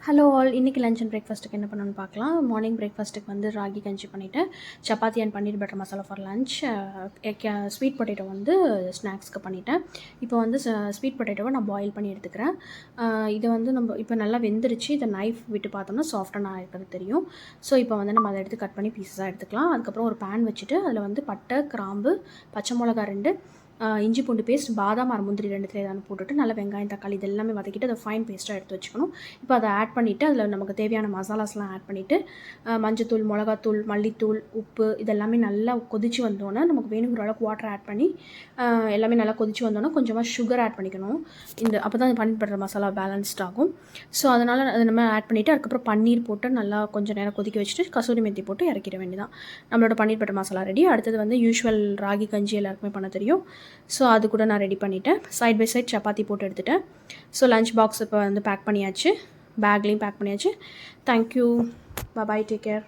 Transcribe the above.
Hello all. இன்றைக்கி lunch and பிரேக்ஃபாஸ்ட்டுக்கு என்ன பண்ணணும்னு பார்க்கலாம். மார்னிங் பிரேக்ஃபாஸ்ட்டுக்கு வந்து ராகி கஞ்சி பண்ணிவிட்டேன். Chapati and paneer butter masala for lunch. Sweet potato வந்து ஸ்நாக்ஸ்க்கு பண்ணிவிட்டேன். இப்போ வந்து ஸ்வீட் பொட்டேட்டோவை நான் பாயில் பண்ணி எடுத்துக்கிறேன். இதை வந்து நம்ம இப்போ நல்லா வெந்துருச்சு. இதை நைஃப் விட்டு பார்த்தோம்னா சாஃப்டாக நான் இருக்கிறது தெரியும். ஸோ இப்போ வந்து நம்ம அதை எடுத்து கட் பண்ணி பீஸஸாக எடுத்துக்கலாம். அதுக்கப்புறம் ஒரு பேன் வச்சுட்டு அதில் வந்து பட்டை, கிராம்பு, பச்சை மிளகா 2, இஞ்சி பூண்டு பேஸ்ட், பாதாம் அரை முந்திரி 2 ஏதாவது போட்டுட்டு நல்லா வெங்காயம் தக்காளி இது எல்லாமே வதக்கிட்டு அதை ஃபைன் பேஸ்ட்டாக எடுத்து வச்சுக்கணும். இப்போ அதை ஆட் பண்ணிவிட்டு அதில் நமக்கு தேவையான மசாலாஸ்லாம் ஆட் பண்ணிவிட்டு மஞ்சத்தூள், மிளகாத்தூள், மல்லித்தூள், உப்பு இதெல்லாமே நல்லா கொதித்து வந்தோன்னே நமக்கு வேணுங்கிற அளவுக்கு வாட்டர் ஆட் பண்ணி எல்லாமே நல்லா கொதித்து வந்தோன்னே கொஞ்சமாக சுகர் ஆட் பண்ணிக்கணும். அப்போ தான் பன்னீர் பட்டர் மசாலா பேலன்ஸ்ட் ஆகும். ஸோ அதனால் அதை நம்ம ஆட் பண்ணிவிட்டு அதுக்கப்புறம் பன்னீர் போட்டு நல்லா கொஞ்சம் நேரம் கொதிக்க வச்சுட்டு கசூரி மெத்தி போட்டு இறக்கிட வேண்டியதான். நம்மளோட பன்னீர் பட்டர் மசாலா ரெடி. அடுத்தது வந்து யூஷுவல் ராகி கஞ்சி எல்லாருக்குமே பண்ண தெரியும். ஸோ அது கூட நான் ரெடி பண்ணிவிட்டேன். சைட் பை சைட் சப்பாத்தி போட்டு எடுத்துட்டேன். ஸோ லஞ்ச் பாக்ஸ் இப்போ வந்து பேக் பண்ணியாச்சு. பேக்லேயும் பேக் பண்ணியாச்சு. தேங்க்யூ. பாய், டேக் கேர்.